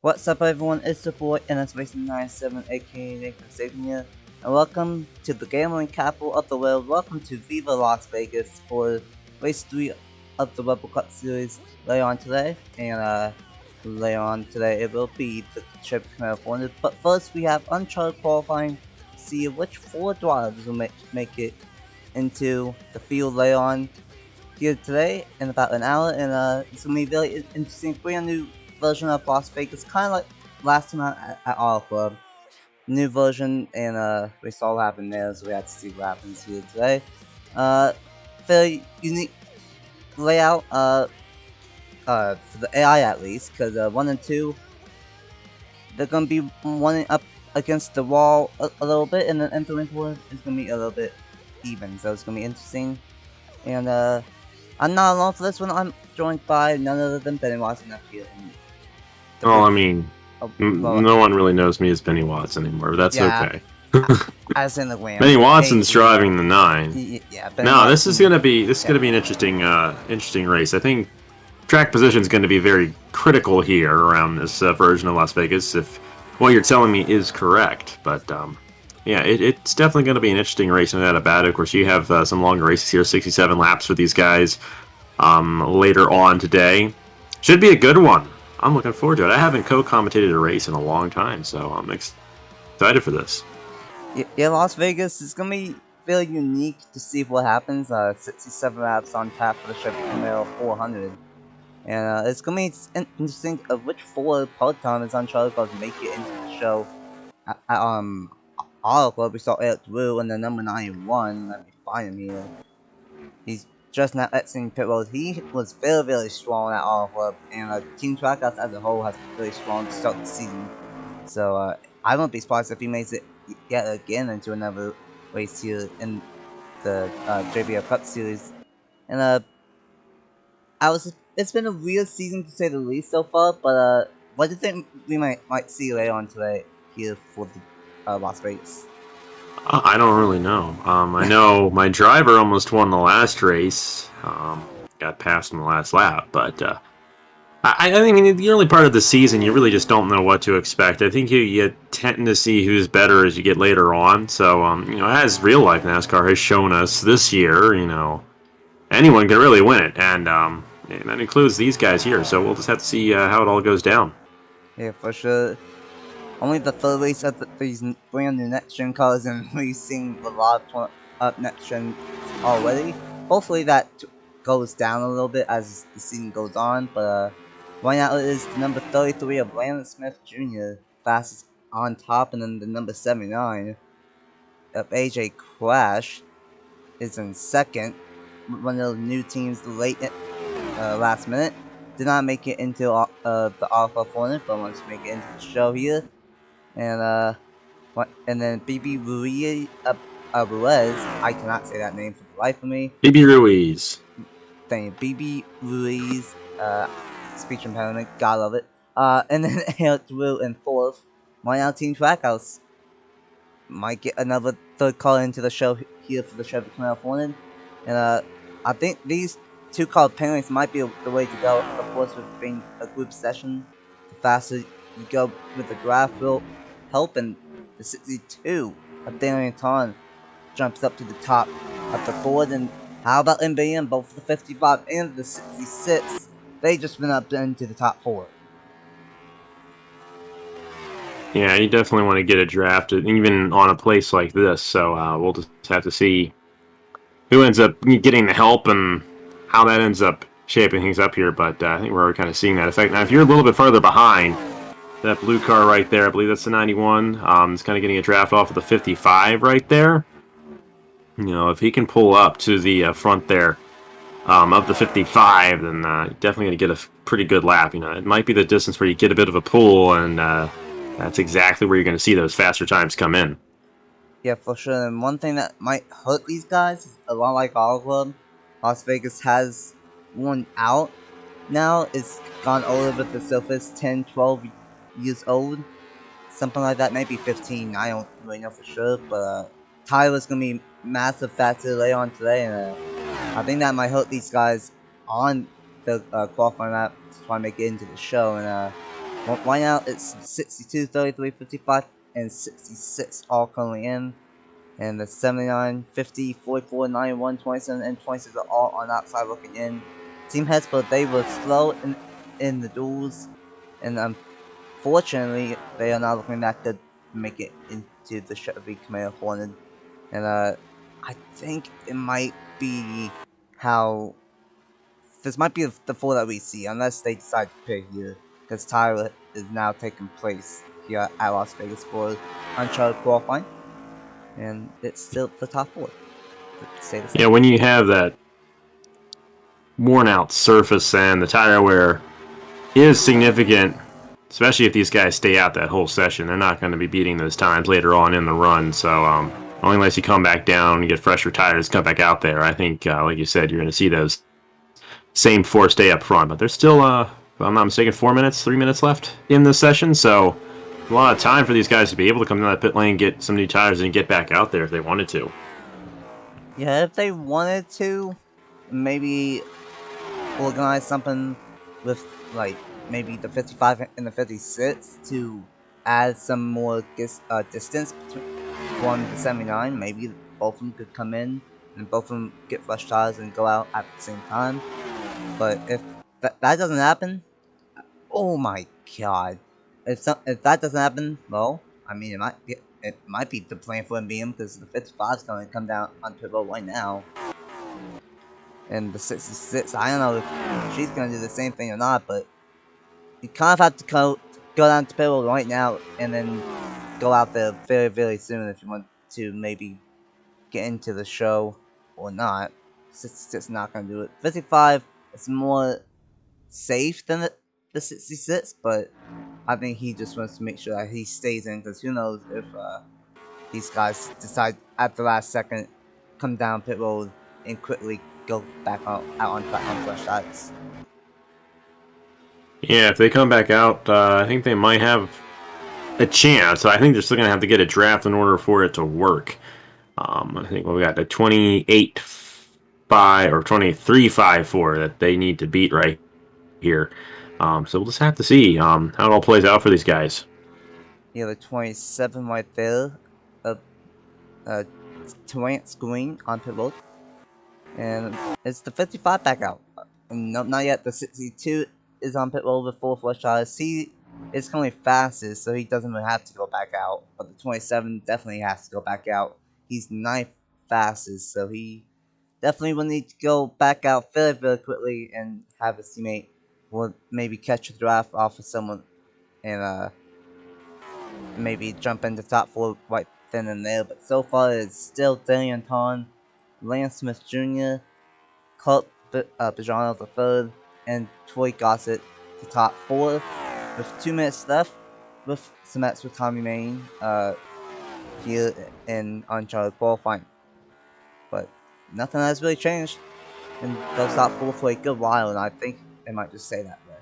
What's up everyone, it's the boy NR2003 aka Nathan Stapleton here, and welcome to the gambling capital of the world. Welcome to Viva Las Vegas for race 3 of the JBL Cup Series later on today. And later on today it will be the Chevy Camaro. But first we have Uncharted qualifying to see which 4 drivers will make it into the field later on here today in about an hour. And it's gonna be very interesting, brand new version of Las Vegas, kind of like last time at Auto Club. New version, and we saw what happened there, so we had to see what happens here today. Very unique layout, for the AI at least, because 1 and 2, they're gonna be running up against the wall a little bit, and then entering forward is gonna be a little bit even, so it's gonna be interesting. And I'm not alone for this one. I'm joined by none other than Benny Watson up here. Well, I mean, no one really knows me as Benny Watson anymore, but that's okay. As in the way, Benny Watson's driving the 9. Yeah. No, this is gonna be an interesting race. I think track position is going to be very critical here around this version of Las Vegas, if what you're telling me is correct. But yeah, it's definitely going to be an interesting race, no doubt about it. Of course, you have some longer races here, 67 laps for these guys later on today. Should be a good one. I'm looking forward to it. I haven't co-commentated a race in a long time, so I'm excited for this. Yeah, Las Vegas is going to be very unique to see what happens. 67 laps on tap for the Chevy Camaro 400. And it's going to be interesting of which 4 part-timers Uncharted going to make it into the show. At Auto Club, we saw Eric Drew and the number 91. Let me find him here. He's just now exiting pit road. He was very strong at Auto Club, and Team Trackhouse as a whole has been very strong to start the season. So I won't be surprised if he makes it yet again into another race here in the JBL Cup Series. And it's been a weird season to say the least so far. But what do you think we might see later on today here for the Las Vegas? I don't really know. I know my driver almost won the last race. Got passed in the last lap, but I mean, in the early part of the season, you really just don't know what to expect. I think you tend to see who's better as you get later on. So, as real life NASCAR has shown us this year, anyone can really win it, and that includes these guys here. So we'll just have to see how it all goes down. Yeah, for sure. Only the third race of these brand new next gen cars, and we've seen a lot of next gen already. Hopefully that goes down a little bit as the season goes on. But right now it is the number 33 of Landon Smith Jr. fastest on top, and then the number 79 of AJ Crash is in second. One of the new teams late last minute did not make it into the Alpha Corner, but wants to make it into the show here. And then BB Ruiz, I cannot say that name for the life of me. BB Ruiz. Thank you, BB Ruiz, speech impediment, gotta love it. And then Eric Drew in 4th. My now Team Trackhouse might get another third call into the show here for the Chevy Camaro. And I think these 2 car pairings might be the way to go. Of course, with being a group session, the faster you go with the draft will help, and the 62 of Daniel Ton jumps up to the top of the board. And how about NBM? Both the 55 and the 66, they just went up into the top 4. Yeah, you definitely want to get it drafted, even on a place like this. So we'll just have to see who ends up getting the help and how that ends up shaping things up here. But I think we're already kind of seeing that effect. Now, if you're a little bit further behind, that blue car right there, I believe that's the 91. It's kind of getting a draft off of the 55 right there. If he can pull up to the front there of the 55, then definitely going to get a pretty good lap. It might be the distance where you get a bit of a pull, and that's exactly where you're going to see those faster times come in. Yeah, for sure. And one thing that might hurt these guys is a lot like Auto Club. Las Vegas has one out now. It's gone older with the surface, 10, 12 years old, something like that, maybe 15. I don't really know for sure, but Tyler's gonna be massive faster later on today, and I think that might hurt these guys on the qualifying lap to try and make it into the show. And Right now it's 62, 33, 55, and 66 all currently in. And the 79, 50, 44, 91, 27, and 26 are all on outside looking in. Team heads, but they were slow in the duels, and unfortunately, they are not looking that good to make it into the Chevy Camaro Hornet. And I think it might be how this might be the four that we see, unless they decide to pick here, because Tyler is now taking place here at Las Vegas for Uncharted qualifying, and it's still the top four. Stay the same. Yeah, when you have that worn out surface and the tire wear is significant, especially if these guys stay out that whole session. They're not going to be beating those times later on in the run. So only unless you come back down and get fresher tires, come back out there. I think, like you said, you're going to see those same four stay up front. But there's still, if I'm not mistaken, 3 minutes left in this session. So a lot of time for these guys to be able to come down that pit lane, get some new tires, and get back out there if they wanted to. Yeah, if they wanted to, maybe organize something with like maybe the 55 and the 56 to add some more distance from the 79. Maybe both of them could come in and both of them get fresh tires and go out at the same time. But if that doesn't happen, oh my god! If that doesn't happen, well, I mean it might be the plan for MBM because the 55 is going to come down on pit road right now. And the 66, I don't know if she's gonna do the same thing or not, but you kind of have to go down to pit road right now and then go out there very, very soon if you want to maybe get into the show or not. 66 not gonna do it. 55 is more safe than the 66, but I think he just wants to make sure that he stays in because who knows if these guys decide at the last second come down pit road and quickly go back out on fresh shots. Yeah, if they come back out, I think they might have a chance. I think they're still going to have to get a draft in order for it to work. I think we got the 28-5 or 23-5-4 that they need to beat right here. So we'll just have to see how it all plays out for these guys. Yeah, the 27 right there. Terrance Green on pit road. And it's the 55 back out. No, not yet. The 62 is on pit road with 4 fresh tires. He is currently fastest, so he doesn't really have to go back out. But the 27 definitely has to go back out. He's 9th fastest, so he definitely will need to go back out very, very quickly and have his teammate will maybe catch a draft off of someone and maybe jump into top 4 right then and there. But so far, it's still Daniel Ton, Lance Smith Jr., Colt Pajano III, and Troy Gossett to top 4 with 2 minutes left with cements with Tommy Main here in Uncharted qualifying. But nothing has really changed in those top 4 for a good while, and I think they might just say that way.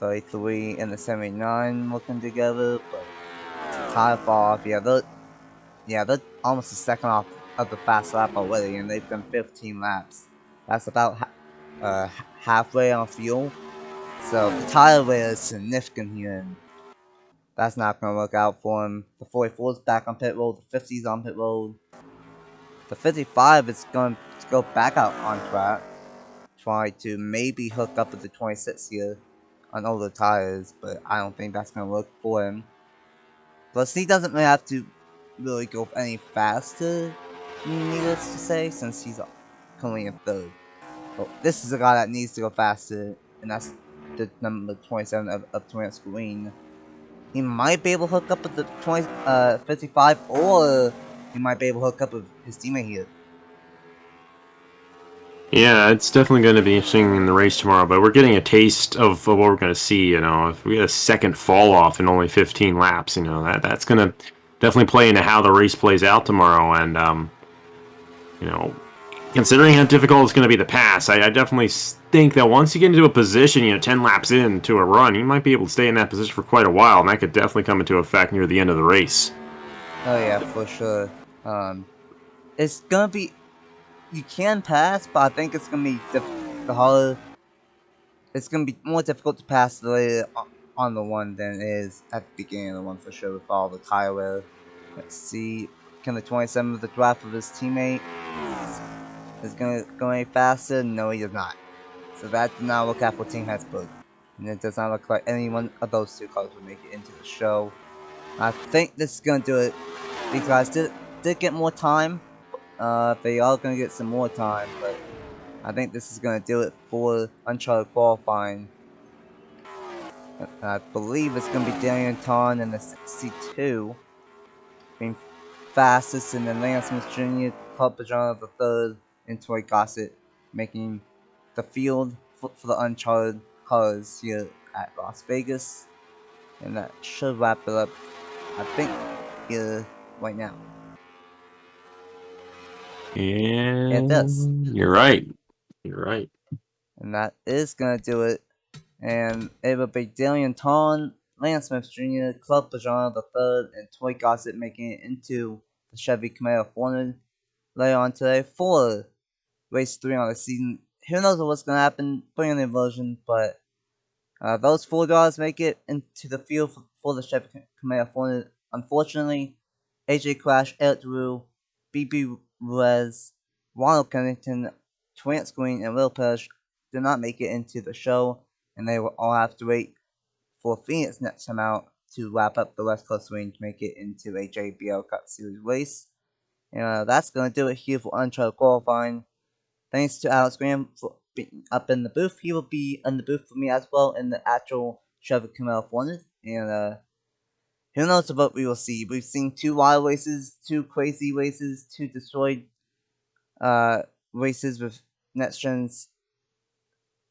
$33 and the 79 looking together, but tire fall off. They're almost a second off of the fast lap already, and they've done 15 laps. That's about halfway on fuel. So the tire wear is significant here, and that's not going to work out for him. The 44 is back on pit road, the 50 is on pit road. The 55 is going to go back out on track, try to maybe hook up with the 26 here on older tires, but I don't think that's going to work for him. Plus, he doesn't really have to really go any faster, needless to say, since he's currently in 3rd. But this is a guy that needs to go faster, and that's the number 27 of Terrance Green. He might be able to hook up with the 55, or he might be able to hook up with his teammate here. Yeah, it's definitely going to be interesting in the race tomorrow, but we're getting a taste of what we're going to see. If we get a second fall off in only 15 laps, that's going to definitely play into how the race plays out tomorrow. And considering how difficult it's going to be to pass, I definitely think that once you get into a position, 10 laps into a run, you might be able to stay in that position for quite a while, and that could definitely come into effect near the end of the race. Oh yeah, for sure. It's gonna be. You can pass, but I think it's gonna be the Hollow, it's gonna be more difficult to pass later on the one than it is at the beginning of the one for sure with all the tire wear. Let's see, can the 27 of the draft of his teammate is gonna go any faster? No, he does not. So that did not look at what team has put. And it does not look like any one of those two cars will make it into the show. I think this is gonna do it. These guys did get more time. They are gonna get some more time, but I think this is gonna do it for Uncharted qualifying. I believe it's gonna be Daniel Ton in the C2 being fastest, and then Lance Smith Jr., Club Pajana the third, and Troy Gossett making the field for the Uncharted cars here at Las Vegas. And that should wrap it up, I think, here right now. It does. And you're right. You're right. And that is gonna do it. And it will be Dalian Ton, Lance Smith Jr., Club Pajana the third, and Troy Gossett making it into the Chevy Camaro 400 later on today for race 3 on the season. Who knows what's going to happen putting in the inversion, but those 4 drivers make it into the field for the Chevy Camaro 400. Unfortunately, AJ Crash, Eric Drew, BB Rez, Ronald Kennington, Trance Green, and Will Parrish did not make it into the show, and they will all have to wait for Phoenix next time out to wrap up the West Coast range to make it into a JBL Cup Series race. And that's going to do it here for Uncharted qualifying. Thanks to Alex Graham for being up in the booth. He will be in the booth for me as well in the actual Chevy Camaro 400. And who knows what we will see. We've seen 2 wild races, 2 crazy races, 2 destroyed races with next gens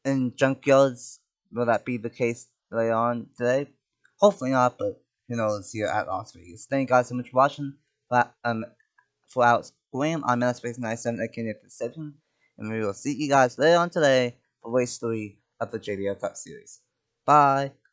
in junkyards. Will that be the case later on today? Hopefully not, but who knows here at Las Vegas. Thank you guys so much for watching. For Alex Graham, I'm NR2003 aka Nathan Stapleton, and we will see you guys later on today for race 3 of the JBL Cup Series. Bye!